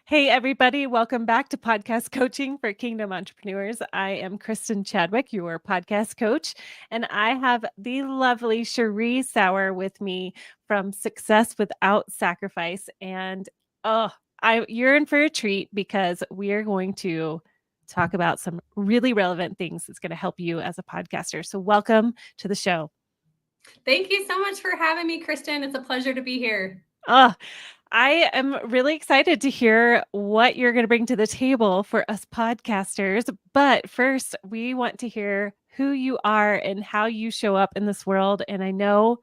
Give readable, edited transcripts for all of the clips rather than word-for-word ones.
Hey, everybody. Welcome back to Podcast Coaching for Kingdom Entrepreneurs. I am Kristin Chadwick, your podcast coach, and I have the lovely Cheree Sauer with me from Success Without Sacrifice. And you're in for a treat because we are going to talk about some really relevant things that's going to help you as a podcaster. So welcome to the show. Thank you so much for having me, Kristin. It's a pleasure to be here. I am really excited to hear what you're going to bring to the table for us podcasters. But first, we want to hear who you are and how you show up in this world. And I know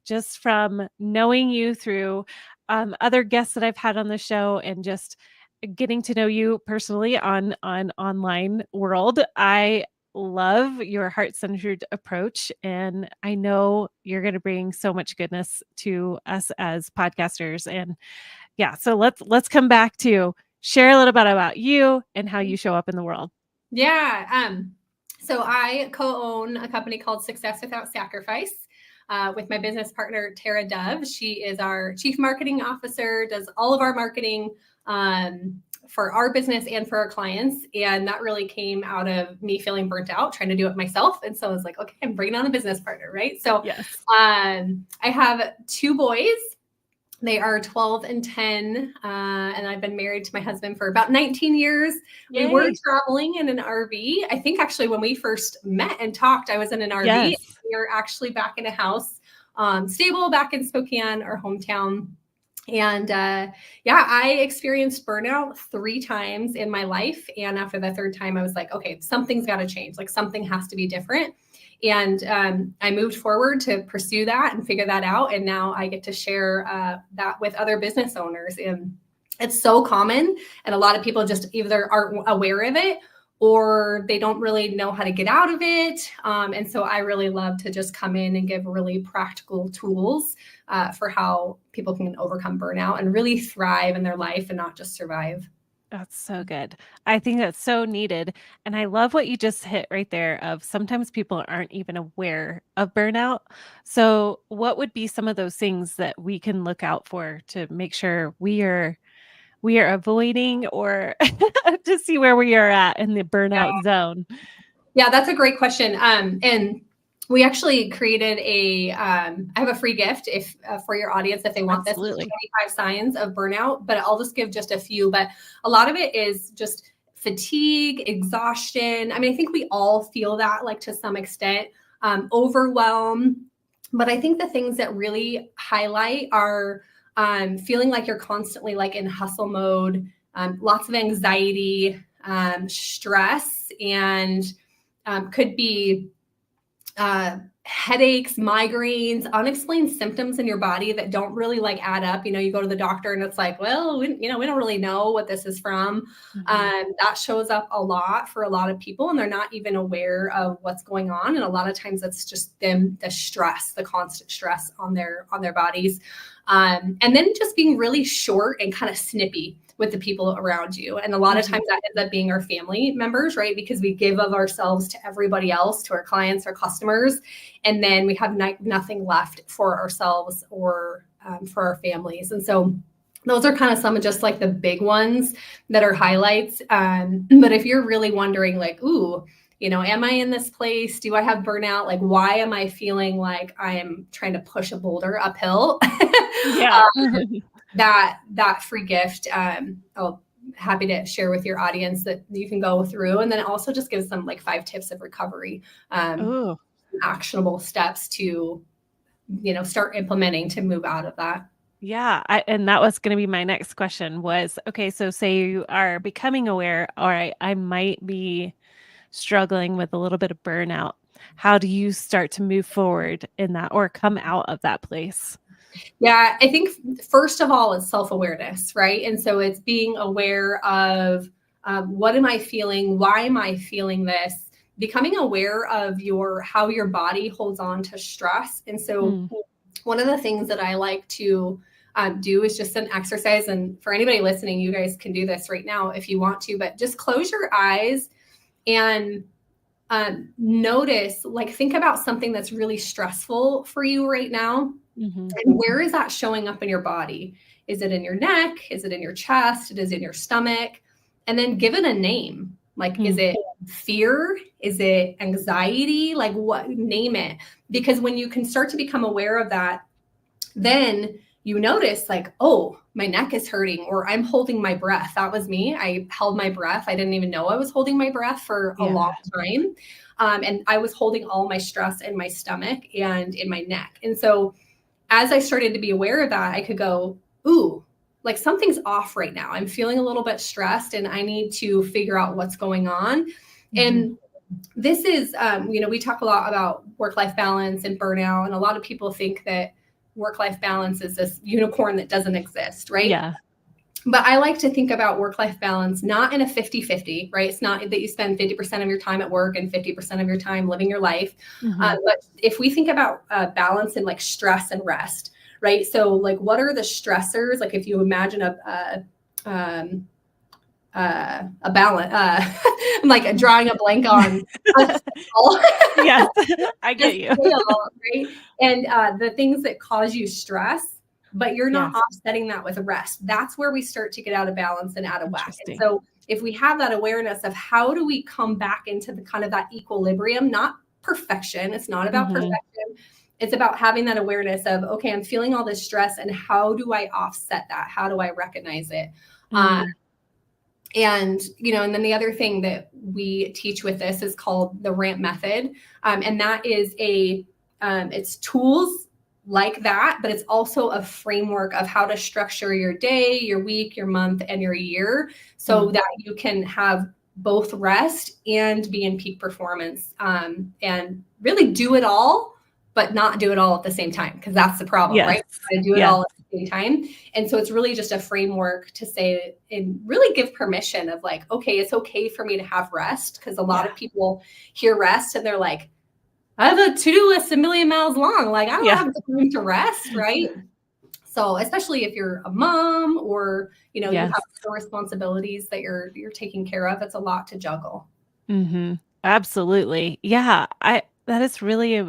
just from knowing you through other guests that I've had on the show and just getting to know you personally on online world, I love your heart-centered approach, and I know you're going to bring so much goodness to us as podcasters. And yeah, so let's come back to share a little bit about you and how you show up in the world. Yeah. So I co-own a company called Success Without Sacrifice with my business partner, Tara Dove. She is our chief marketing officer, does all of our marketing for our business and for our clients. And that really came out of me feeling burnt out, trying to do it myself. And so I was like, okay, I'm bringing on a business partner, right? So yes. I have two boys. They are 12 and 10, and I've been married to my husband for about 19 years. Yay. We were traveling in an RV. I think actually when we first met and talked, I was in an RV. Yes. We were actually back in a house, stable back in Spokane, our hometown. And I experienced burnout 3 times in my life. And after the third time, I was like, okay, something's got to change. Like something has to be different. And I moved forward to pursue that and figure that out. And now I get to share that with other business owners. And it's so common. And a lot of people just either aren't aware of it or they don't really know how to get out of it. And so I really love to just come in and give really practical tools for how people can overcome burnout and really thrive in their life and not just survive. That's so good. I think that's so needed. And I love what you just hit right there of sometimes people aren't even aware of burnout. So what would be some of those things that we can look out for to make sure we are avoiding or to see where we are at in the burnout zone? Yeah, that's a great question. And we actually created I have a free gift if for your audience if they want Absolutely. this 25 signs of burnout, but I'll just give just a few. But a lot of it is just fatigue, exhaustion. I mean, I think we all feel that like to some extent, overwhelm. But I think the things that really highlight are feeling like you're constantly like in hustle mode, lots of anxiety, stress, and could be headaches, migraines, unexplained symptoms in your body that don't really like add up. You go to the doctor and it's like, well, we don't really know what this is from. Mm-hmm. That shows up a lot for a lot of people and they're not even aware of what's going on. And a lot of times it's just them, the stress, the constant stress on their bodies. And then just being really short and kind of snippy with the people around you. And a lot of times that ends up being our family members, right? Because we give of ourselves to everybody else, to our clients, our customers, and then we have nothing left for ourselves or for our families. And so those are kind of some of just like the big ones that are highlights. But if you're really wondering like, ooh, am I in this place? Do I have burnout? Like, why am I feeling like I am trying to push a boulder uphill? Yeah. That free gift, I'll happy to share with your audience that you can go through. And then it also just gives them like 5 tips of recovery, actionable steps to, start implementing to move out of that. Yeah. And that was going to be my next question was, okay, so say you are becoming aware, all right, I might be struggling with a little bit of burnout. How do you start to move forward in that or come out of that place? Yeah, I think first of all, it's self-awareness, right? And so it's being aware of what am I feeling? Why am I feeling this? Becoming aware of how your body holds on to stress. And so one of the things that I like to do is just an exercise. And for anybody listening, you guys can do this right now if you want to, but just close your eyes and notice, like think about something that's really stressful for you right now. Mm-hmm. And where is that showing up in your body? Is it in your neck? Is it in your chest? Is it in your stomach? And then give it a name. Like, is it fear? Is it anxiety? Like, what? Name it. Because when you can start to become aware of that, then you notice like, oh, my neck is hurting, or I'm holding my breath. That was me. I held my breath. I didn't even know I was holding my breath for a long time. And I was holding all my stress in my stomach and in my neck. And so as I started to be aware of that, I could go, ooh, like something's off right now. I'm feeling a little bit stressed and I need to figure out what's going on. And this is, we talk a lot about work-life balance and burnout. And a lot of people think that work-life balance is this unicorn that doesn't exist, right? Yeah. But I like to think about work-life balance not in a 50-50, right? It's not that you spend 50% of your time at work and 50% of your time living your life. But if we think about balance and like stress and rest, right? So like, what are the stressors? Like if you imagine a balance, I'm like drawing a blank on a scale. Yes, I get you. Scale, right? And the things that cause you stress, but you're not offsetting that with rest. That's where we start to get out of balance and out of whack. And so if we have that awareness of how do we come back into the kind of that equilibrium, not perfection. It's not about perfection. It's about having that awareness of, okay, I'm feeling all this stress and how do I offset that? How do I recognize it? And then the other thing that we teach with this is called the RAMP method. And that is it's tools like that, but it's also a framework of how to structure your day, your week, your month, and your year so that you can have both rest and be in peak performance, and really do it all, but not do it all at the same time. Cause that's the problem, right? I do it all at the same time. And so it's really just a framework to say and really give permission of like, okay, it's okay for me to have rest. Cause a lot of people hear rest and they're like, I have a to-do list a million miles long. Like I don't have time to rest, right? So especially if you're a mom or, you have other responsibilities that you're taking care of, it's a lot to juggle. Absolutely. Yeah. It's really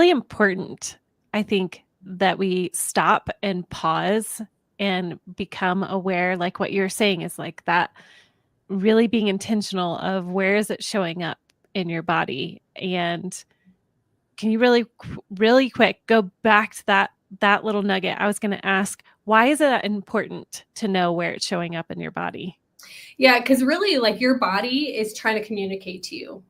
important, I think, that we stop and pause and become aware, like what you're saying is like that, really being intentional of where is it showing up in your body. And can you really quick go back to that little nugget? I was going to ask, why is it important to know where it's showing up in your body? Yeah, because really, like your body is trying to communicate to you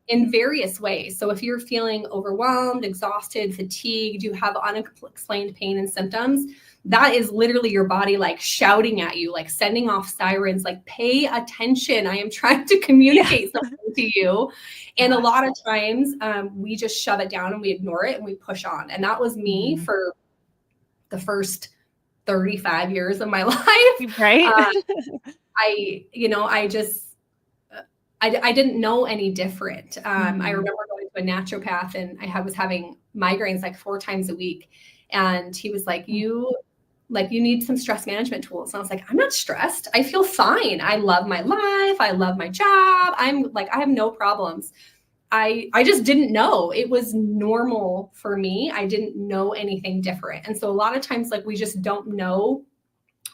in various ways. So if you're feeling overwhelmed, exhausted, fatigued, you have unexplained pain and symptoms, that is literally your body like shouting at you, like sending off sirens, like pay attention. I am trying to communicate something to you. And a lot of times we just shove it down and we ignore it and we push on. And that was me for the first 35 years of my life. Right. I didn't know any different. I remember going to a naturopath and I was having migraines like 4 times a week. And he was like, you need some stress management tools. And I was like, I'm not stressed. I feel fine. I love my life. I love my job. I have no problems. I just didn't know. It was normal for me. I didn't know anything different. And so a lot of times, like we just don't know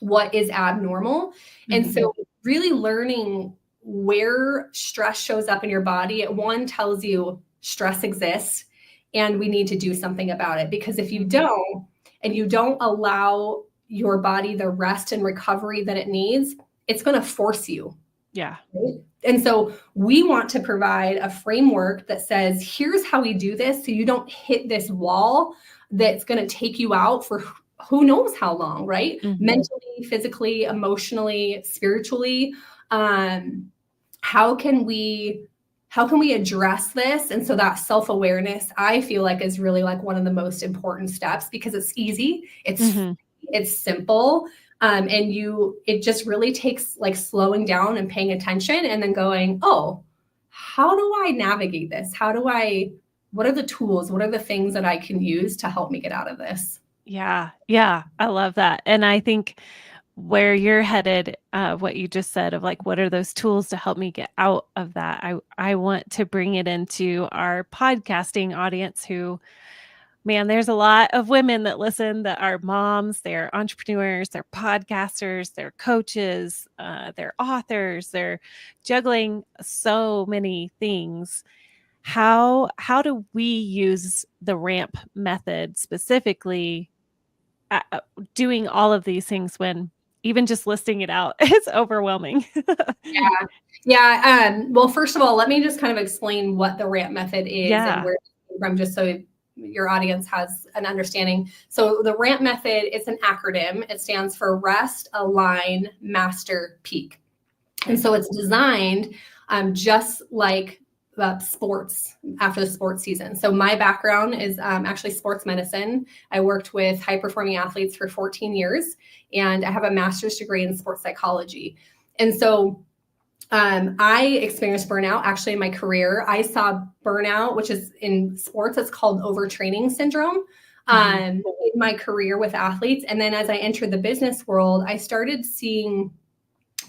what is abnormal. And so really learning where stress shows up in your body, one tells you stress exists and we need to do something about it. Because if you don't, and you don't allow your body the rest and recovery that it needs, it's going to force you. Yeah. Right? And so we want to provide a framework that says, here's how we do this so you don't hit this wall that's going to take you out for who knows how long, right? Mentally, physically, emotionally, spiritually. How can we address this? And so that self-awareness, I feel like, is really like one of the most important steps because it's easy. It's simple. And it just really takes like slowing down and paying attention and then going, oh, how do I navigate this? What are the tools? What are the things that I can use to help me get out of this? Yeah. Yeah. I love that. And I think where you're headed, what you just said of like, what are those tools to help me get out of that? I want to bring it into our podcasting audience who Man, there's a lot of women that listen that are moms, they're entrepreneurs, they're podcasters, they're coaches, they're authors, they're juggling so many things. How do we use the ramp method specifically, doing all of these things when even just listing it out is overwhelming? Yeah. Yeah. Well, first of all, let me just kind of explain what the ramp method is and Yeah. where it came from, just so your audience has an understanding. So the ramp method is an acronym. It stands for rest, align, master, peak. And so it's designed just like sports after the sports season. So my background is actually sports medicine. I worked with high performing athletes for 14 years, and I have a master's degree in sports psychology. And so I experienced burnout actually in my career. I saw burnout, which is in sports, it's called overtraining syndrome, in my career with athletes. And then as I entered the business world, I started seeing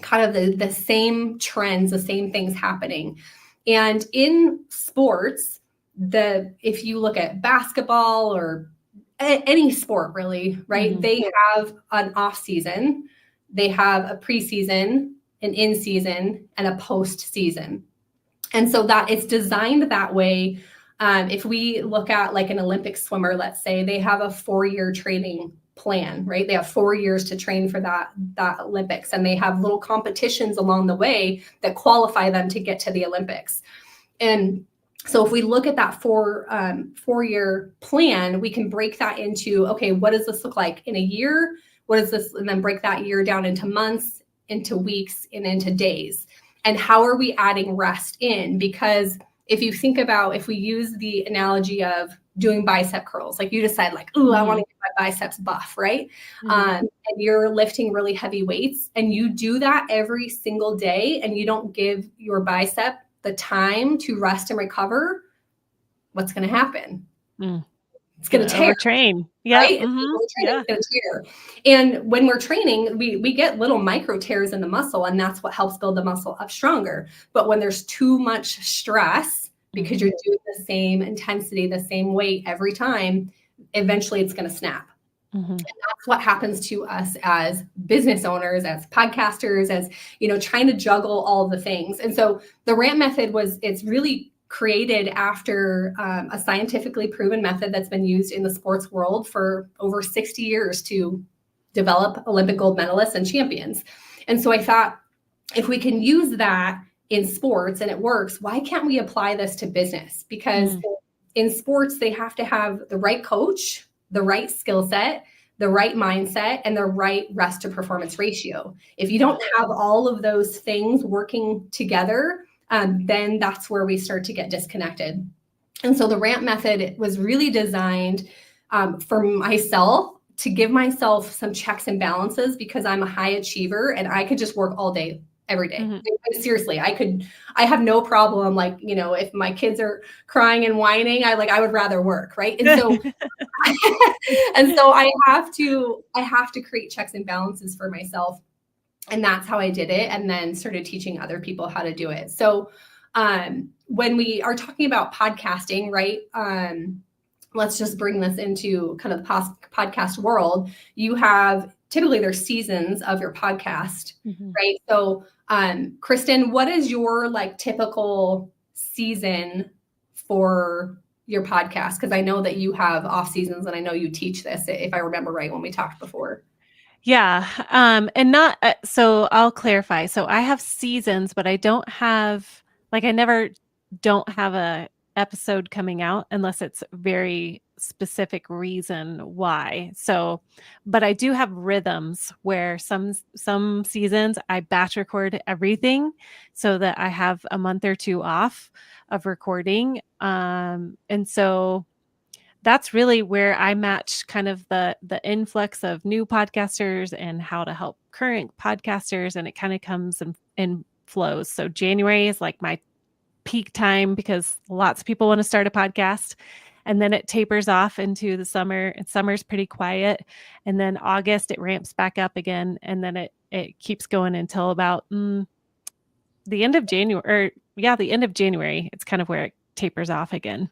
kind of the same trends, the same things happening. And in sports, if you look at basketball or any sport really, right, they have an off season, they have a preseason, an in season, and a post season. And so that it's designed that way. If we look at like an Olympic swimmer, let's say, they have a 4-year training plan, right? They have 4 years to train for that Olympics, and they have little competitions along the way that qualify them to get to the Olympics. And so if we look at that 4-year plan, we can break that into, okay, what does this look like in a year? What is this? And then break that year down into months, into weeks, and into days. And how are we adding rest in? Because if you think about, if we use the analogy of doing bicep curls, like you decide like, ooh, I want to get my biceps buff, right? And you're lifting really heavy weights, and you do that every single day, and you don't give your bicep the time to rest and recover, what's going to happen? It's going to tear. Overtrain. Yeah. Right? It's going to tear. And when we're training, we get little micro tears in the muscle, and that's what helps build the muscle up stronger. But when there's too much stress, because you're doing the same intensity, the same weight every time, eventually it's going to snap. And that's what happens to us as business owners, as podcasters, as, trying to juggle all the things. And so the ramp method it's really created after a scientifically proven method that's been used in the sports world for over 60 years to develop Olympic gold medalists and champions. And so I thought, if we can use that in sports and it works, why can't we apply this to business? Because in sports, they have to have the right coach, the right skill set, the right mindset, and the right rest to performance ratio. If you don't have all of those things working together, then that's where we start to get disconnected. And so the ramp method was really designed for myself to give myself some checks and balances, because I'm a high achiever and I could just work all day, every day. Seriously, I have no problem. Like, if my kids are crying and whining, I would rather work. Right. And so, I have to create checks and balances for myself. And that's how I did it. And then started teaching other people how to do it. So when we are talking about podcasting, right, let's just bring this into kind of the podcast world. You have, typically there's seasons of your podcast, right? So Kristin, what is your typical season for your podcast? Because I know that you have off seasons, and I know you teach this, if I remember right, when we talked before. Yeah. And not, so I'll clarify. So I have seasons, but I don't have, I never don't have a episode coming out unless it's very specific reason why. So, but I do have rhythms where some seasons I batch record everything so that I have a month or two off of recording. And so that's really where I match kind of the influx of new podcasters and how to help current podcasters. And it kind of comes in flows. So January is like my peak time because lots of people want to start a podcast. And then it tapers off into the summer, and summer's pretty quiet. And then August, it ramps back up again. And then it keeps going until about the end of January, the end of January. It's kind of where it tapers off again.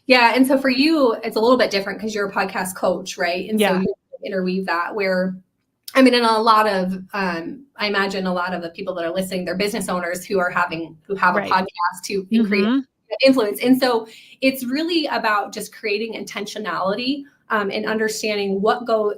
Yeah. And so for you, it's a little bit different because you're a podcast coach, right? And so you interweave that where, I mean, and a lot of, I imagine a lot of the people that are listening, they're business owners who have a podcast to create influence. And so it's really about just creating intentionality and understanding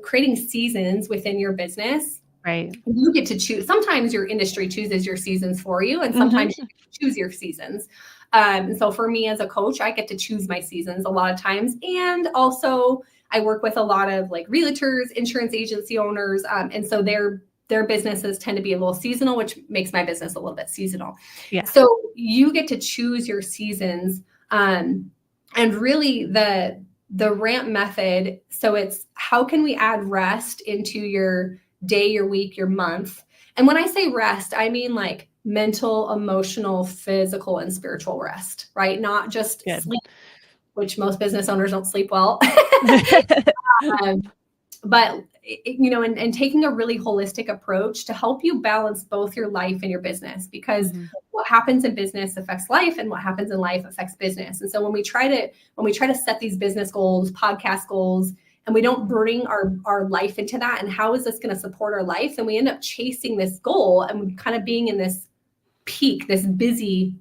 creating seasons within your business. Right. You get to choose. Sometimes your industry chooses your seasons for you, and sometimes you choose your seasons. And so for me as a coach, I get to choose my seasons a lot of times. And also I work with a lot of like realtors, insurance agency owners. And so their businesses tend to be a little seasonal, which makes my business a little bit seasonal. Yeah. So you get to choose your seasons. And really the ramp method. So it's how can we add rest into your day, your week, your month? And when I say rest, I mean like mental, emotional, physical, and spiritual rest, right? Not just sleep, which most business owners don't sleep well. But and taking a really holistic approach to help you balance both your life and your business, because what happens in business affects life, and what happens in life affects business. And so when we try to set these business goals, podcast goals, and we don't bring our life into that, and how is this going to support our life, then we end up chasing this goal and kind of being in this peak, this busy,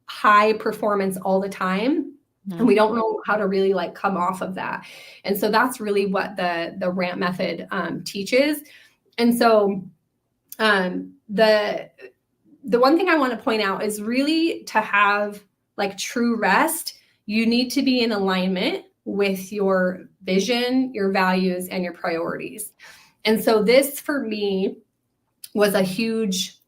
high performance all the time. And we don't know how to really like come off of that. And so that's really what the ramp method teaches. And so the one thing I want to point out is really to have like true rest, you need to be in alignment with your vision, your values, and your priorities. And so this for me was a huge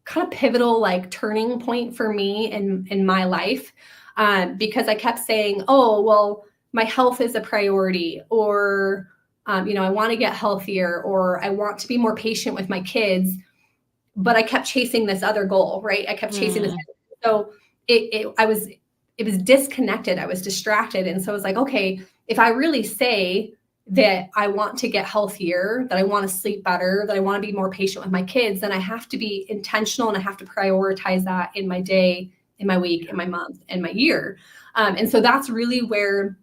kind of pivotal like turning point for me in my life. Because I kept saying, oh, well, my health is a priority, or, I want to get healthier, or I want to be more patient with my kids. But I kept chasing this other goal, right? I kept chasing this. So it was disconnected. I was distracted. And so I was like, okay, if I really say that I want to get healthier, that I want to sleep better, that I want to be more patient with my kids, then I have to be intentional and I have to prioritize that in my day, in my week, in my month, and my year. And so that's really where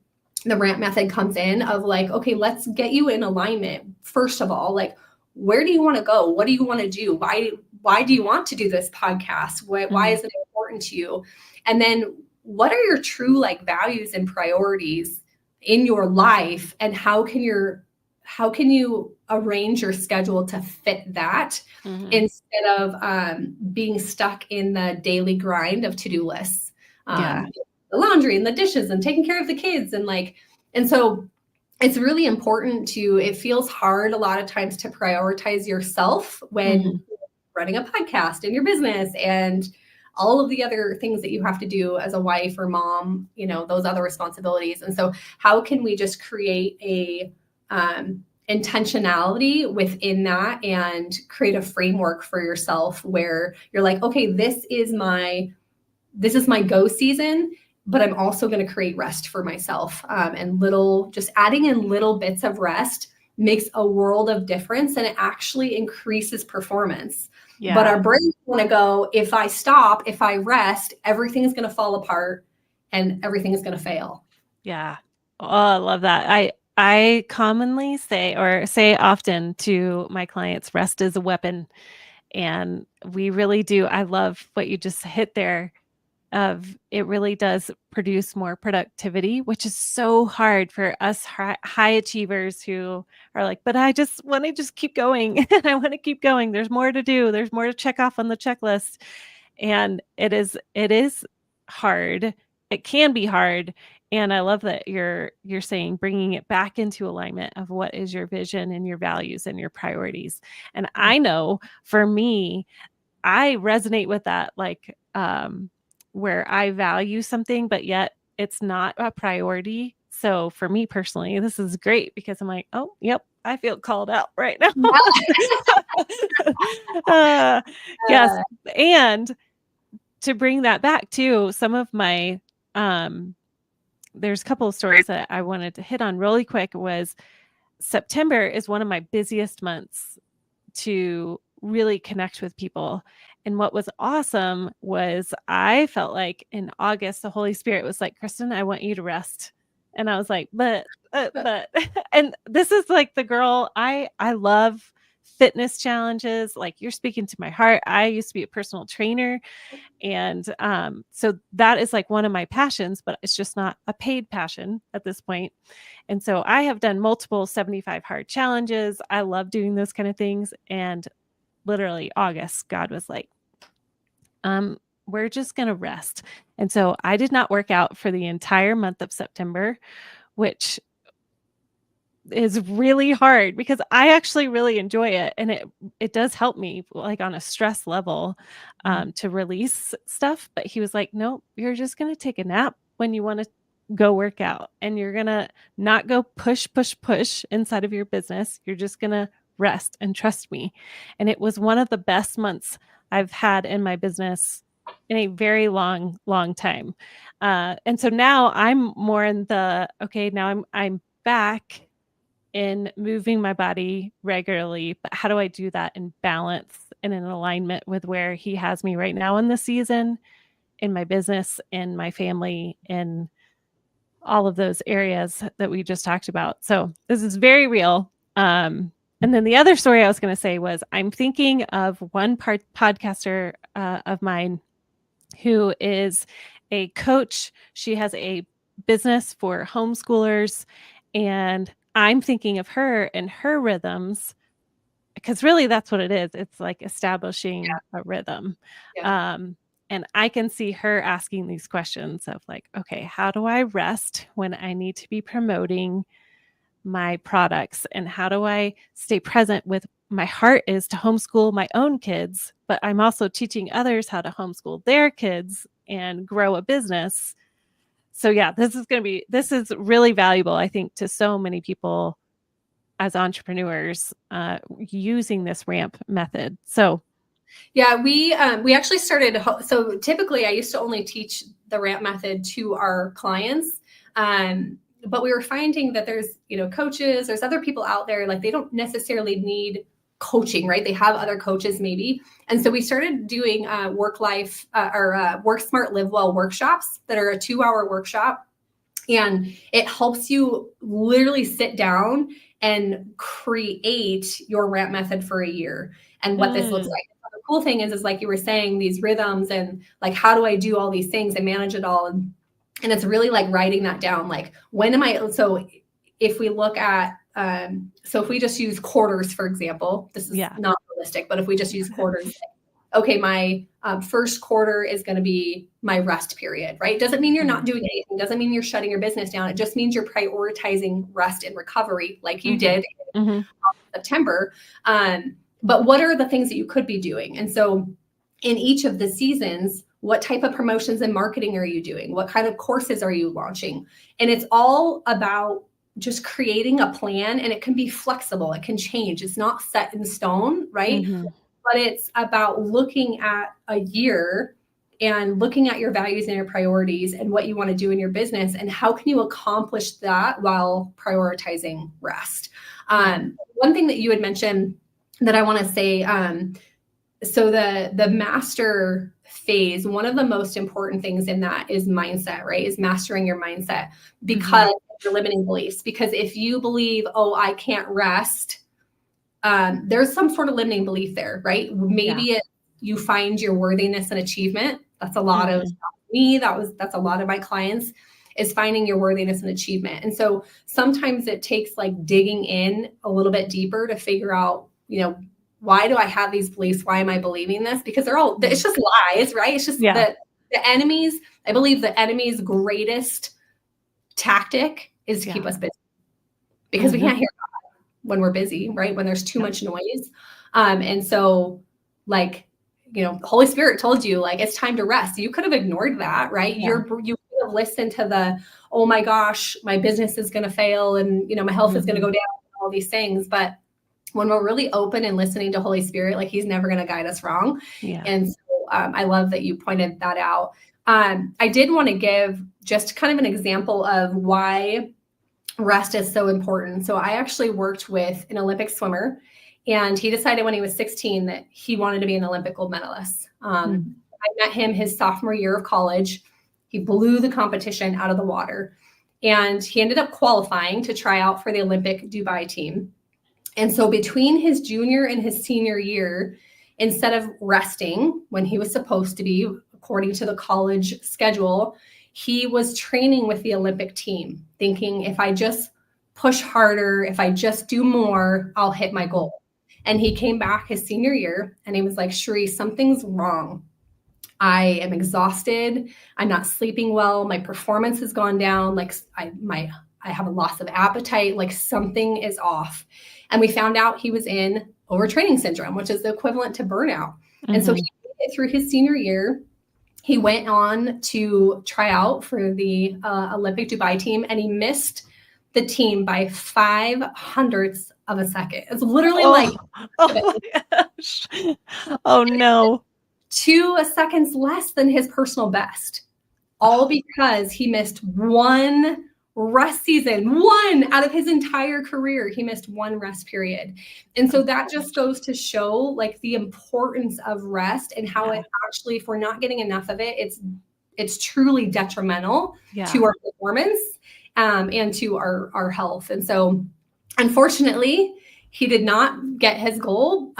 the ramp method comes in of like, okay, let's get you in alignment. First of all, like, where do you want to go? What do you want to do? Why do you want to do this podcast? Why is it important to you? And then what are your true like values and priorities in your life? And how can you arrange your schedule to fit that instead of being stuck in the daily grind of to-do lists, the laundry and the dishes and taking care of the kids and so it's really important it feels hard a lot of times to prioritize yourself when you're running a podcast in your business and all of the other things that you have to do as a wife or mom, those other responsibilities. And so how can we just create a intentionality within that and create a framework for yourself where you're like, okay, this is my go season, but I'm also going to create rest for myself. And just adding in little bits of rest makes a world of difference, and it actually increases performance. Yeah. But our brains want to go, if I stop, if I rest, everything is going to fall apart and everything is going to fail. Yeah. Oh, I love that. I commonly say often to my clients, rest is a weapon. And we really do. I love what you just hit there. It really does produce more productivity, which is so hard for us high achievers who are like, but I just want to just keep going. I want to keep going. There's more to do. There's more to check off on the checklist. And it is hard. It can be hard. And I love that you're saying bringing it back into alignment of what is your vision and your values and your priorities. And I know for me, I resonate with that, like, where I value something, but yet it's not a priority. So for me personally, this is great because I'm like, oh, yep, I feel called out right now. Yes. And to bring that back to some of my, there's a couple of stories that I wanted to hit on really quick. Was September is one of my busiest months to really connect with people. And what was awesome was I felt like in August, the Holy Spirit was like, Kristin, I want you to rest. And I was like, but, and this is like the girl, I love fitness challenges. Like, you're speaking to my heart. I used to be a personal trainer. And so that is like one of my passions, but it's just not a paid passion at this point. And so I have done multiple 75 hard challenges. I love doing those kind of things. And literally August, God was like, we're just going to rest. And so I did not work out for the entire month of September, which is really hard because I actually really enjoy it. And it does help me like on a stress level to release stuff. But he was like, no, you're just going to take a nap when you want to go work out, and you're going to not go push inside of your business. You're just going to rest and trust me. And it was one of the best months I've had in my business in a very long time. And so now I'm more in the, okay, now I'm back in moving my body regularly, but how do I do that in balance and in alignment with where he has me right now in the season, in my business, in my family, in all of those areas that we just talked about. So this is very real. And then the other story I was going to say was I'm thinking of one podcaster of mine who is a coach. She has a business for homeschoolers, and I'm thinking of her and her rhythms, because really that's what it is. It's like establishing a rhythm. Yeah. And I can see her asking these questions of like, okay, how do I rest when I need to be promoting my products? And how do I stay present with my heart is to homeschool my own kids, but I'm also teaching others how to homeschool their kids and grow a business. So yeah, this is really valuable, I think, to so many people as entrepreneurs using this ramp method. So yeah, we actually started. So typically I used to only teach the ramp method to our clients. But we were finding that there's, coaches, there's other people out there, like they don't necessarily need coaching, right? They have other coaches maybe. And so we started doing work smart, live well workshops that are a 2-hour workshop. And it helps you literally sit down and create your ramp method for a year and what this looks like. The cool thing is like you were saying, these rhythms and like, how do I do all these things and manage it all? And it's really like writing that down. Like, so if we look at, so if we just use quarters, for example, this is not realistic, but if we just use quarters, okay, my first quarter is going to be my rest period, right? Doesn't mean you're not doing anything. Doesn't mean you're shutting your business down. It just means you're prioritizing rest and recovery like you did in September. But what are the things that you could be doing? And so in each of the seasons, what type of promotions and marketing are you doing? What kind of courses are you launching? And it's all about just creating a plan, and it can be flexible. It can change. It's not set in stone, right? But it's about looking at a year and looking at your values and your priorities and what you want to do in your business, and how can you accomplish that while prioritizing rest. One thing that you had mentioned that I want to say, so the master phase, one of the most important things in that is mindset, right? Is mastering your mindset, because of your limiting beliefs. Because if you believe, oh, I can't rest, there's some sort of limiting belief there, right? Maybe you find your worthiness and achievement. That's a lot of me. That's a lot of my clients, is finding your worthiness and achievement. And so sometimes it takes like digging in a little bit deeper to figure out, why do I have these beliefs? Why am I believing this? Because it's just lies, right? It's just the enemy's, I believe the enemy's greatest tactic is to keep us busy, because we can't hear God when we're busy, right? When there's too much noise. And so like, the Holy Spirit told you like, it's time to rest. You could have ignored that, right? You could have listened to the, oh my gosh, my business is going to fail. And, my health is going to go down, all these things. But when we're really open and listening to Holy Spirit, like he's never going to guide us wrong. And so I love that you pointed that out. I did want to give just kind of an example of why rest is so important. So I actually worked with an Olympic swimmer, and he decided when he was 16 that he wanted to be an Olympic gold medalist. I met him his sophomore year of college. He blew the competition out of the water, and he ended up qualifying to try out for the Olympic Dubai team. And so between his junior and his senior year, instead of resting when he was supposed to be, according to the college schedule, he was training with the Olympic team, thinking if I just push harder, if I just do more, I'll hit my goal. And he came back his senior year and he was like, Cheree, something's wrong. I am exhausted. I'm not sleeping well. My performance has gone down. Like I have a loss of appetite. Like something is off. And we found out he was in overtraining syndrome, which is the equivalent to burnout. And so he made it through his senior year. He went on to try out for the Olympic Dubai team, and he missed the team by 0.05 of a second. It's literally oh my gosh. Oh no. 2 seconds less than his personal best, all because he missed one rest season, one out of his entire career. He missed one rest period. And so that just goes to show like the importance of rest and how it actually, if we're not getting enough of it, it's truly detrimental to our performance and to our health. And so unfortunately, he did not get his goal.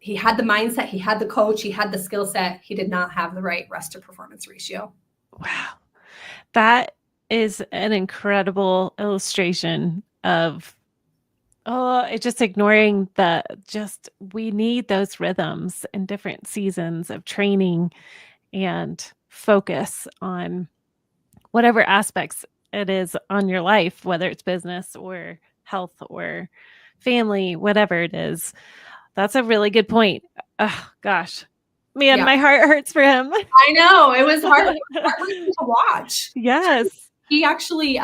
He had the mindset, he had the coach, he had the skill set. He did not have the right rest to performance ratio. Wow. That is an incredible illustration of, just ignoring we need those rhythms in different seasons of training and focus on whatever aspects it is on your life, whether it's business or health or family, whatever it is. That's a really good point. Oh, gosh. Man, my heart hurts for him. I know. It was hard to watch. Yes. He actually,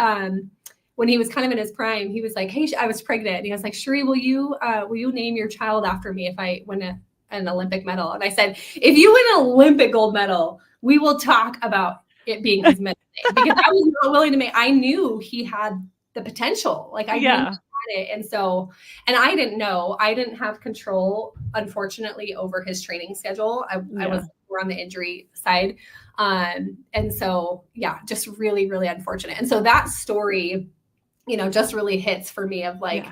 when he was kind of in his prime, he was like, hey, I was pregnant. And he was like, Cheree, will you name your child after me if I win an Olympic medal? And I said, if you win an Olympic gold medal, we will talk about it being his middle name. Because I was not willing to I knew he had the potential. Like I knew he had it. And so, and I didn't know. I didn't have control, unfortunately, over his training schedule. I was more on the injury side. And so, just really, really unfortunate. And so that story, just really hits for me of like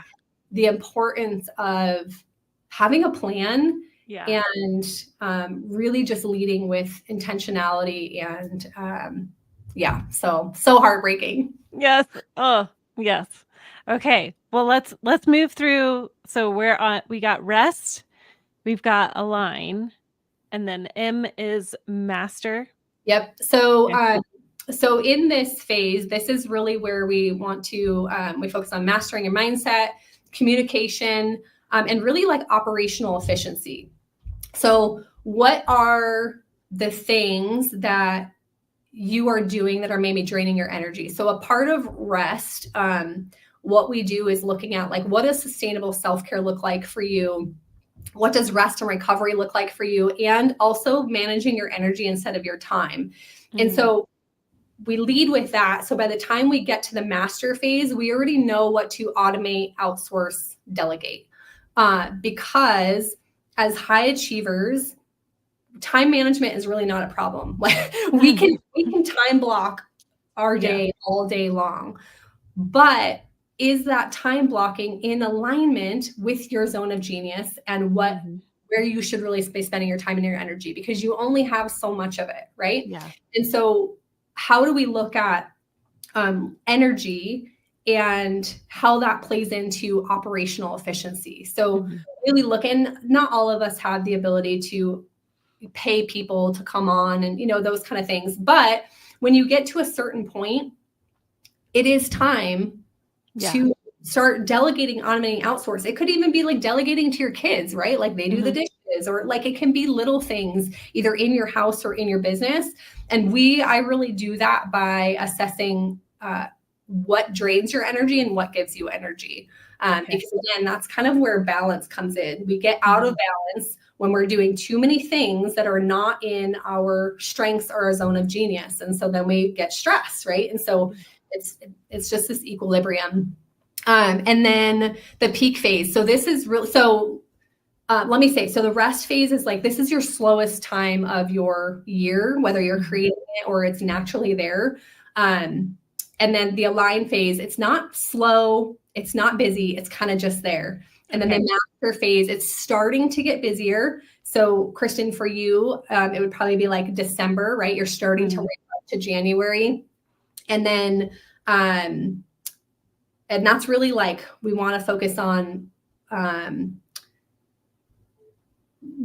the importance of having a plan and really just leading with intentionality and so heartbreaking. Yes. Oh, yes. Okay. Well, let's move through. So we got rest, we've got align, and then M is master. Yep. So, so in this phase, this is really where we want to, we focus on mastering your mindset, communication, and really like operational efficiency. So what are the things that you are doing that are maybe draining your energy? So a part of rest, what we do is looking at like, what does sustainable self-care look like for you? What does rest and recovery look like for you? And also managing your energy instead of your time. And so we lead with that. So by the time we get to the master phase, we already know what to automate, outsource, delegate. Because as high achievers, time management is really not a problem. Like we can time block our day all day long, but is that time blocking in alignment with your zone of genius and where you should really be spending your time and your energy, because you only have so much of it, right? Yeah. And so how do we look at energy and how that plays into operational efficiency? So really looking, not all of us have the ability to pay people to come on and, those kind of things. But when you get to a certain point, it is time to start delegating, automating, outsource. It could even be like delegating to your kids, right? Like they do the dishes, or like it can be little things either in your house or in your business. And I really do that by assessing what drains your energy and what gives you energy. Because again, that's kind of where balance comes in. We get out of balance when we're doing too many things that are not in our strengths or our zone of genius. And so then we get stressed, right? And so it's just this equilibrium. And then the peak phase. So this is really, so let me say, so the rest phase is like, this is your slowest time of your year, whether you're creating it or it's naturally there. And then the align phase, it's not slow, it's not busy, it's kind of just there. And then the master phase, it's starting to get busier. So Kristin, for you, it would probably be like December, right? You're starting to ramp up to January. And then, and that's really like, we want to focus on,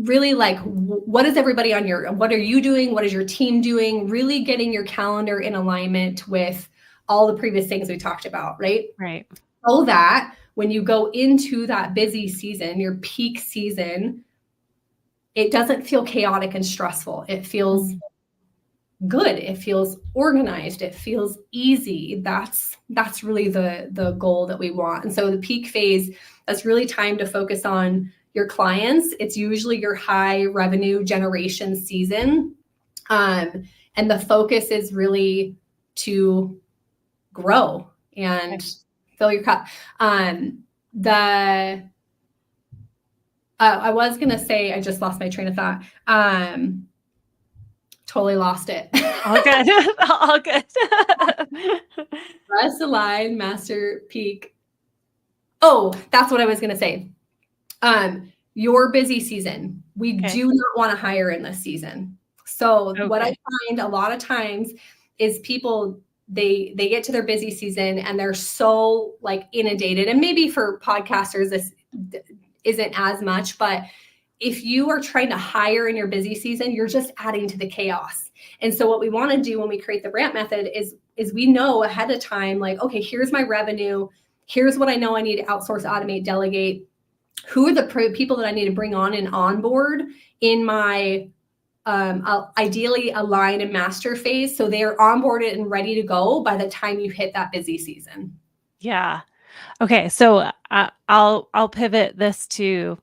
really like, what is everybody on what are you doing? What is your team doing? Really getting your calendar in alignment with all the previous things we talked about, right? Right. So that when you go into that busy season, your peak season, it doesn't feel chaotic and stressful. It feels good. It feels organized. It feels easy. That's really the goal that we want. And so the peak phase, that's really time to focus on your clients. It's usually your high revenue generation season. And the focus is really to grow and fill your cup. I was going to say, I just lost my train of thought. Totally lost it. All good. All good. Rest, align, master, peak. Oh, that's what I was going to say. Your busy season, we do not want to hire in this season. So what I find a lot of times is people, they get to their busy season and they're so like inundated, and maybe for podcasters, this isn't as much, but if you are trying to hire in your busy season, you're just adding to the chaos. And so what we want to do when we create the ramp method is we know ahead of time, like, okay, here's my revenue. Here's what I know I need to outsource, automate, delegate. Who are the people that I need to bring on and onboard in my ideally align and master phase, so they're onboarded and ready to go by the time you hit that busy season. Yeah. Okay. So I'll pivot this to,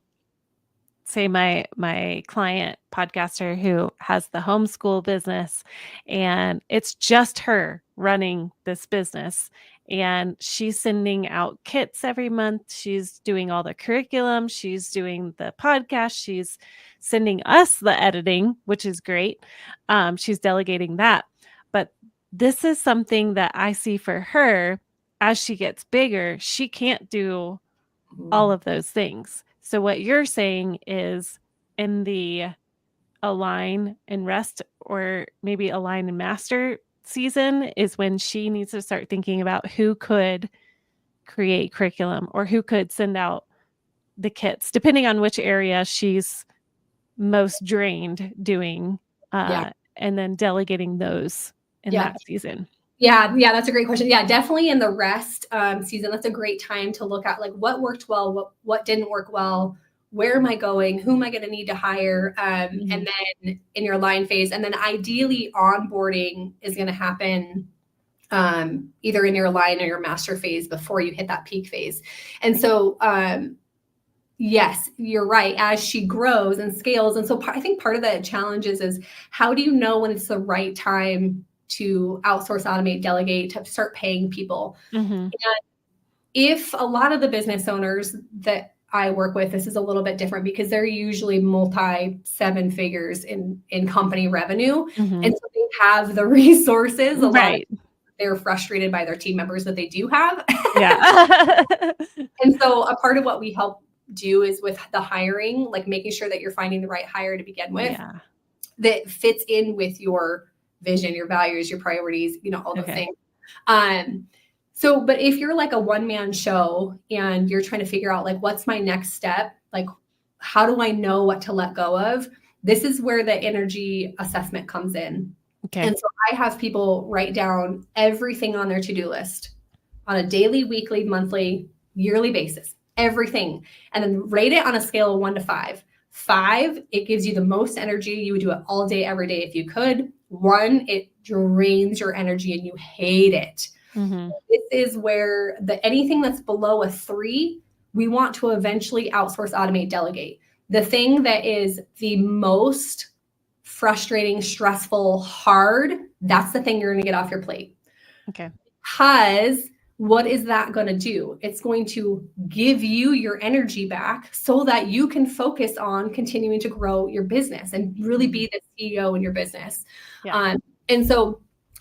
say, my client podcaster who has the homeschool business, and it's just her running this business, and she's sending out kits every month. She's doing all the curriculum. She's doing the podcast. She's sending us the editing, which is great. She's delegating that. But this is something that I see for her as she gets bigger. She can't do all of those things. So what you're saying is, in the align and rest, or maybe align and master season, is when she needs to start thinking about who could create curriculum or who could send out the kits, depending on which area she's most drained doing, and then delegating those in that season. Yeah, that's a great question. Yeah, definitely in the rest season, that's a great time to look at like what worked well, what didn't work well, where am I going, who am I going to need to hire, and then in your align phase, and then ideally onboarding is going to happen either in your align or your master phase before you hit that peak phase. And so yes, you're right. As she grows and scales, and so I think part of the challenge is how do you know when it's the right time to outsource, automate, delegate, to start paying people? And if a lot of the business owners that I work with, this is a little bit different because they're usually multi 7 figures in company revenue. And so they have the resources. They're frustrated by their team members that they do have. And so a part of what we help do is with the hiring, like making sure that you're finding the right hire to begin with that fits in with your vision, your values, your priorities, all those things. So, but if you're like a one-man show and you're trying to figure out like, what's my next step? Like, how do I know what to let go of? This is where the energy assessment comes in. And so I have people write down everything on their to-do list on a daily, weekly, monthly, yearly basis, everything. And then rate it on a scale of 1 to 5. 5, it gives you the most energy. You would do it all day, every day if you could. 1, it drains your energy and you hate it. This is where anything that's below a 3, we want to eventually outsource, automate, delegate. The thing that is the most frustrating, stressful, hard, that's the thing you're going to get off your plate. Because what is that going to do? It's going to give you your energy back so that you can focus on continuing to grow your business and really be the CEO in your business. Yeah. And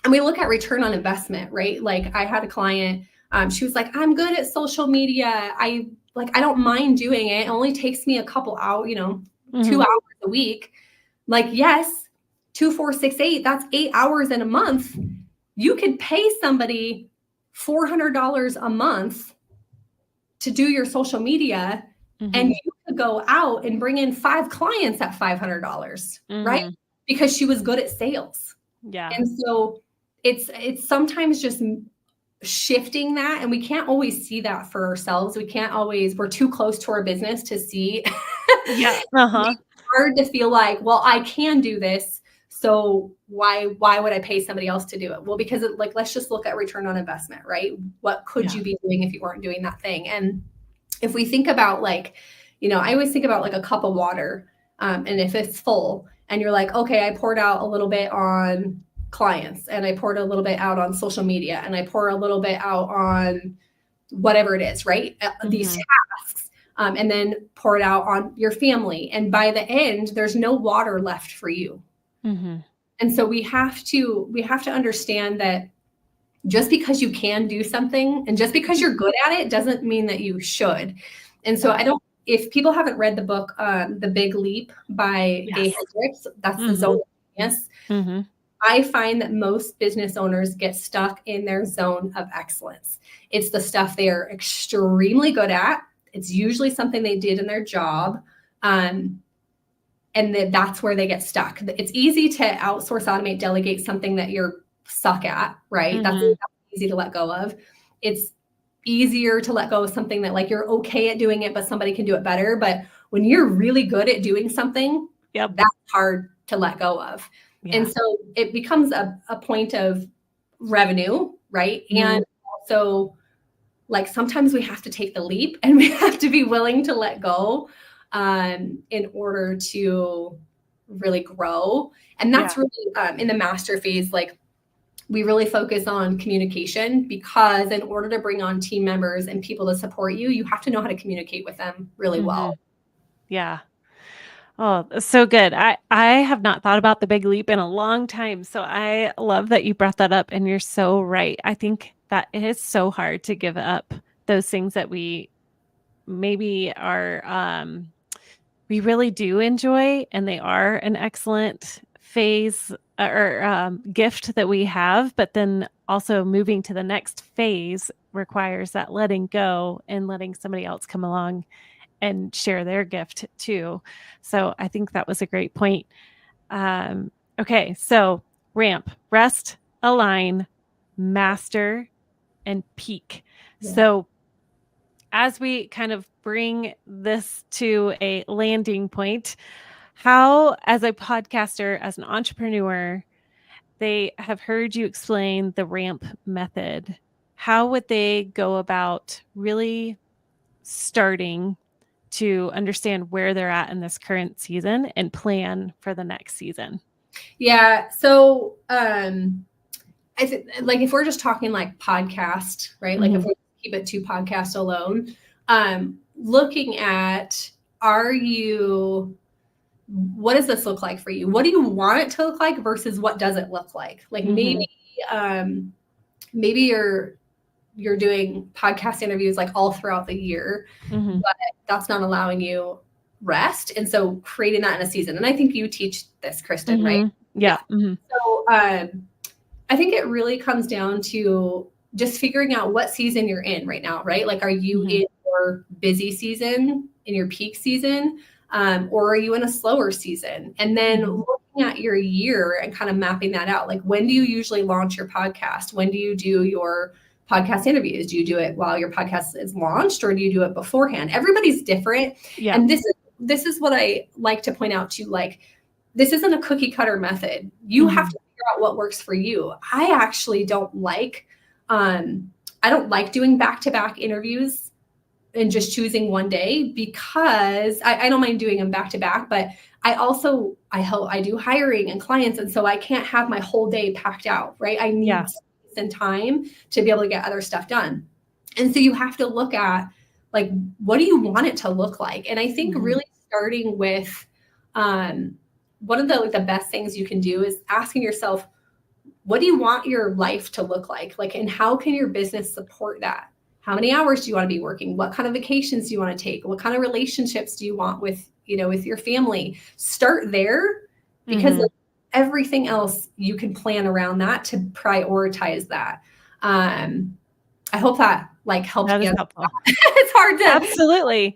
we look at return on investment, right? Like I had a client, she was like, I'm good at social media. I don't mind doing it. It only takes me a couple hours, 2 hours a week. Like, yes, 2, 4, 6, 8, that's 8 hours in a month. You could pay somebody $400 a month to do your social media, and you could go out and bring in 5 clients at $500, right? Because she was good at sales. Yeah. And so it's sometimes just shifting that, and we can't always see that for ourselves. We're too close to our business to see. Yeah. It's hard to feel like, well, I can do this. So why would I pay somebody else to do it? Well, because let's just look at return on investment, right? What could you be doing if you weren't doing that thing? And if we think about I always think about like a cup of water. And if it's full and you're like, okay, I poured out a little bit on clients and I poured a little bit out on social media and I pour a little bit out on whatever it is, right? These tasks. And then pour it out on your family. And by the end, there's no water left for you. And so we have to understand that just because you can do something and just because you're good at it doesn't mean that you should. And so if people haven't read the book, The Big Leap by Gay Hendricks, that's the zone of genius. I find that most business owners get stuck in their zone of excellence. It's the stuff they are extremely good at. It's usually something they did in their job. And that's where they get stuck. It's easy to outsource, automate, delegate something that you're suck at, right? That's easy to let go of. It's easier to let go of something that you're okay at doing it, but somebody can do it better. But when you're really good at doing something, that's hard to let go of. Yeah. And so it becomes a point of revenue, right? And also sometimes we have to take the leap and we have to be willing to let go in order to really grow. And that's really in the master phase, we really focus on communication, because in order to bring on team members and people to support you, you have to know how to communicate with them really well. Yeah. Oh, so good. I have not thought about the big leap in a long time. So I love that you brought that up, and you're so right. I think that it is so hard to give up those things that we maybe are, we really do enjoy, and they are an excellent phase or gift that we have, but then also moving to the next phase requires that letting go and letting somebody else come along and share their gift too. So I think that was a great point. Okay, so ramp, rest, align, master, and peak. Yeah. So as we kind of bring this to a landing point, how, as a podcaster, as an entrepreneur, they have heard you explain the ramp method. How would they go about really starting to understand where they're at in this current season and plan for the next season? Yeah. So, I think if we're just talking podcast, right? If we keep it to podcast alone, looking at, what does this look like for you? What do you want it to look like versus what does it look like? Maybe you're doing podcast interviews all throughout the year, but that's not allowing you rest. And so creating that in a season. And I think you teach this, Kristin, right? Yeah. So I think it really comes down to just figuring out what season you're in right now, right? Are you in your busy season, in your peak season, or are you in a slower season? And then looking at your year and kind of mapping that out. When do you usually launch your podcast? When do you do your podcast interviews? Do you do it while your podcast is launched, or do you do it beforehand? Everybody's different. Yeah. And this is what I like to point out to this isn't a cookie cutter method. You have to figure out what works for you. I actually don't like doing back-to-back interviews and just choosing one day, because I don't mind doing them back-to-back, but I do hiring and clients. And so I can't have my whole day packed out, right? I need space and time to be able to get other stuff done. And so you have to look at, like, what do you want it to look like? And I think really starting with one of the best things you can do is asking yourself, what do you want your life to look like? Like, and how can your business support that? How many hours do you want to be working? What kind of vacations do you want to take? What kind of relationships do you want with, with your family? Start there, because everything else you can plan around that to prioritize that. I hope that helps. That is helpful. It's hard to. Absolutely.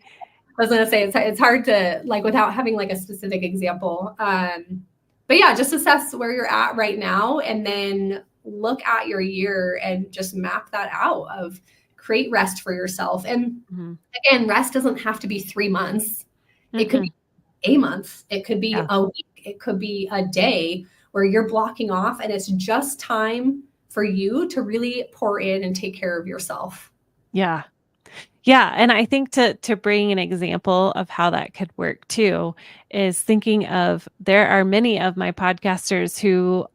I was going to say, it's hard to without having a specific example. But yeah, just assess where you're at right now, and then look at your year and just map that out of create rest for yourself. And again, rest doesn't have to be 3 months. It could be a month. It could be a week. It could be a day where you're blocking off, and it's just time for you to really pour in and take care of yourself. Yeah. Yeah. And I think to bring an example of how that could work too, is thinking of, there are many of my podcasters who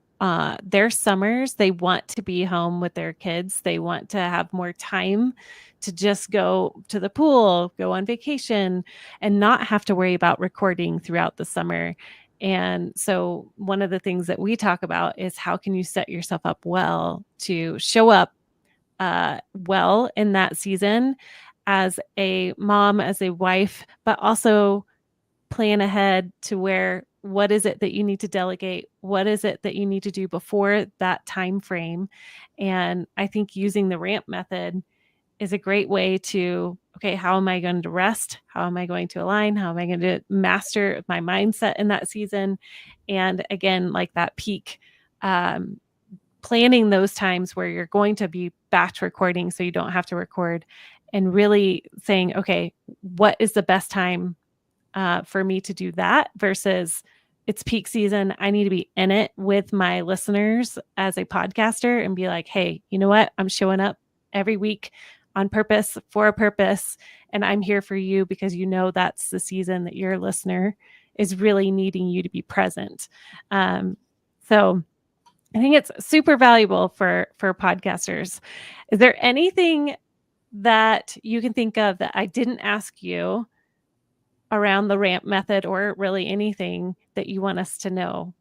their summers, they want to be home with their kids. They want to have more time to just go to the pool, go on vacation, and not have to worry about recording throughout the summer. And so one of the things that we talk about is, how can you set yourself up well to show up well in that season as a mom, as a wife, but also plan ahead to where, what is it that you need to delegate? What is it that you need to do before that time frame? And I think using the ramp method is a great way to, okay, how am I going to rest? How am I going to align? How am I going to master my mindset in that season? And again, like that peak, planning those times where you're going to be batch recording so you don't have to record, and really saying, okay, what is the best time for me to do that, versus it's peak season. I need to be in it with my listeners as a podcaster and be like, hey, you know what? I'm showing up every week on purpose, for a purpose. And I'm here for you because that's the season that your listener is really needing you to be present. So I think it's super valuable for podcasters. Is there anything that you can think of that I didn't ask you around the ramp method, or really anything that you want us to know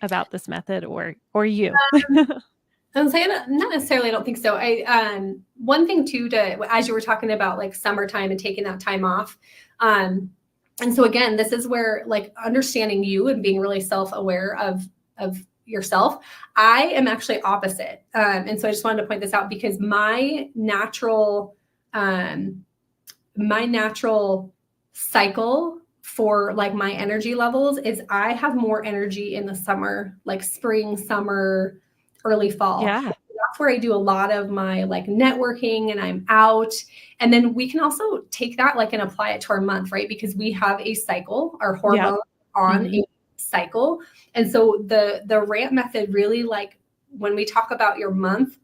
about this method, or you? I'm saying not necessarily. I don't think so. One thing too, as you were talking about summertime and taking that time off. And so again, this is where understanding you and being really self-aware of yourself. I am actually opposite. And so I just wanted to point this out, because my natural cycle for my energy levels is, I have more energy in the summer, spring, summer, early fall. Yeah. That's where I do a lot of my networking, and I'm out. And then we can also take that and apply it to our month, right? Because we have a cycle, our hormones on a cycle. And so the ramp method really, when we talk about your month,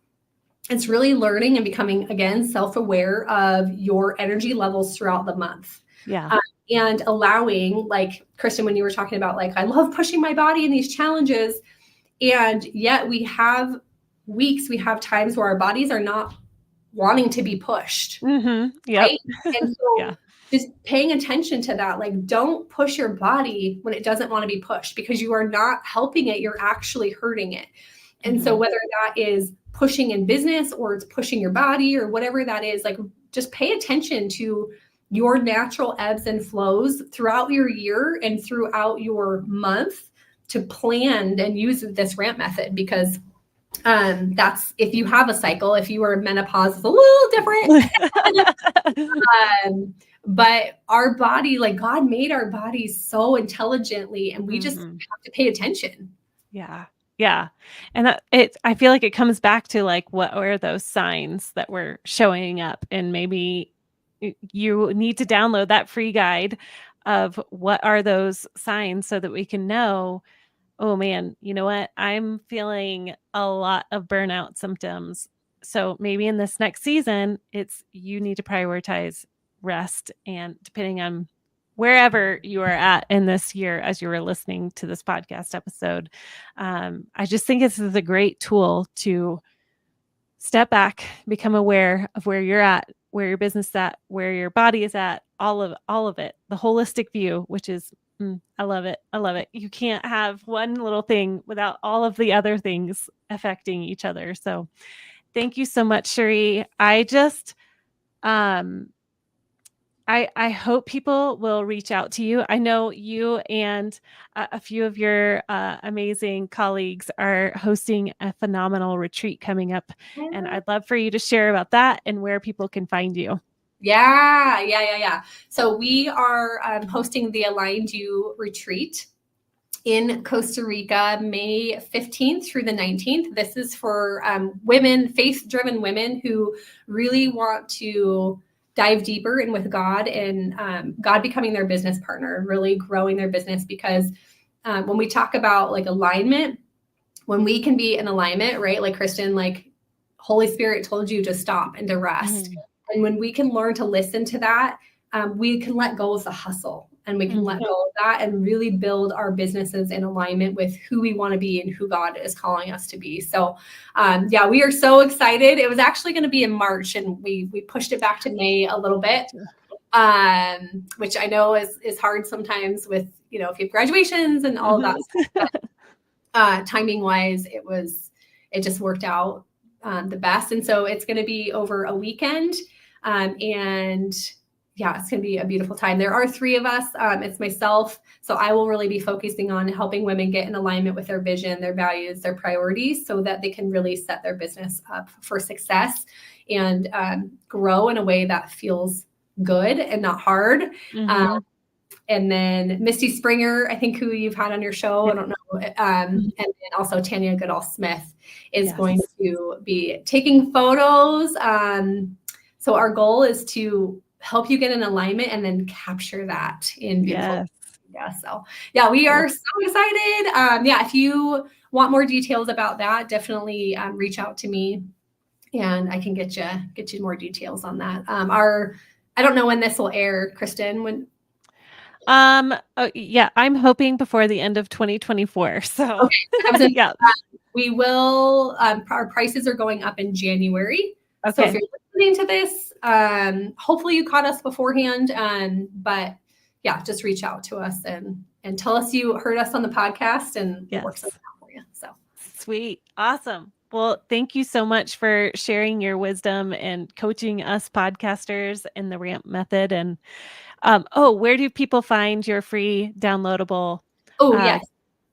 it's really learning and becoming, again, self-aware of your energy levels throughout the month. Yeah. And allowing, Kristin, when you were talking about I love pushing my body in these challenges, and yet we have weeks, we have times where our bodies are not wanting to be pushed. Yep. Right? And so just paying attention to that, don't push your body when it doesn't want to be pushed, because you are not helping it, you're actually hurting it. And so whether that is pushing in business, or it's pushing your body, or whatever that is, just pay attention to your natural ebbs and flows throughout your year and throughout your month to plan and use this ramp method, because that's, if you have a cycle, if you are menopause, it's a little different. But our body, God made our bodies so intelligently, and we just have to pay attention. Yeah. Yeah. And I feel like it comes back to what are those signs that were showing up, and maybe you need to download that free guide of what are those signs, so that we can know, oh man, you know what? I'm feeling a lot of burnout symptoms. So maybe in this next season, you need to prioritize rest. And depending on wherever you are at in this year, as you were listening to this podcast episode, I just think this is a great tool to step back, become aware of where you're at, where your business is at, where your body is at, all of it, the holistic view, which is, I love it. I love it. You can't have one little thing without all of the other things affecting each other. So thank you so much, Cheree. I just, I hope people will reach out to you. I know you and a few of your amazing colleagues are hosting a phenomenal retreat coming up, and I'd love for you to share about that and where people can find you. Yeah. So we are hosting the Aligned You retreat in Costa Rica, May 15th through the 19th. This is for women, faith-driven women who really want to dive deeper in with God and God becoming their business partner, really growing their business. Because when we talk about like alignment, when we can be in alignment, right? Like Kristin, like Holy Spirit told you to stop and to rest. And when we can learn to listen to that, we can let go of the hustle, and we can let go of that and really build our businesses in alignment with who we want to be and who God is calling us to be. So we are so excited. It was actually going to be in March, and we pushed it back to May a little bit, which I know is hard sometimes with, if you have graduations and all of that stuff. But, timing wise, it just worked out the best. And so it's going to be over a weekend. And yeah, it's going to be a beautiful time. There are 3 of us. It's myself. So I will really be focusing on helping women get in alignment with their vision, their values, their priorities, so that they can really set their business up for success and grow in a way that feels good and not hard. And then Misty Springer, I think, who you've had on your show, I don't know. And then also Tanya Goodall-Smith is going to be taking photos. So our goal is to help you get in alignment and then capture that in beautiful. So we are so excited. If you want more details about that, definitely reach out to me, and I can get you more details on that. I don't know when this will air, Kristin. I'm hoping before the end of 2024. So we will. Our prices are going up in January. Okay. So if you're listening to this, hopefully you caught us beforehand. But just reach out to us and tell us you heard us on the podcast, and we'll work something out for you. So sweet. Awesome. Well, thank you so much for sharing your wisdom and coaching us podcasters in the RAMP method. And where do people find your free downloadable?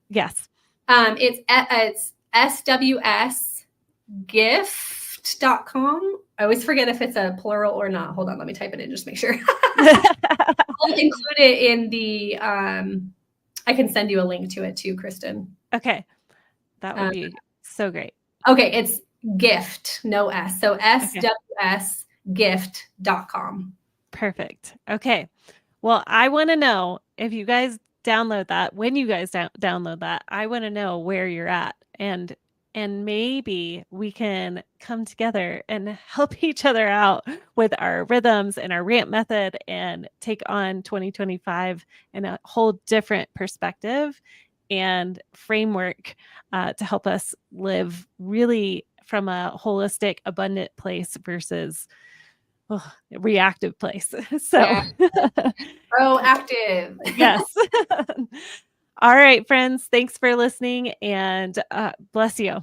Yes. It's swsgift.com. I always forget if it's a plural or not. Hold on, let me type it in, just make sure. I'll include it in the I can send you a link to it too, Kristin. Okay. That would be so great. Okay, it's gift, no S. So swsgift.com. Perfect. Okay. Well, I want to know if you guys download that, when you guys download that, I want to know where you're at, and maybe we can come together and help each other out with our rhythms and our RAMP method and take on 2025 in a whole different perspective and framework to help us live really from a holistic, abundant place versus reactive place. So proactive. Yes. All right, friends. Thanks for listening, and bless you.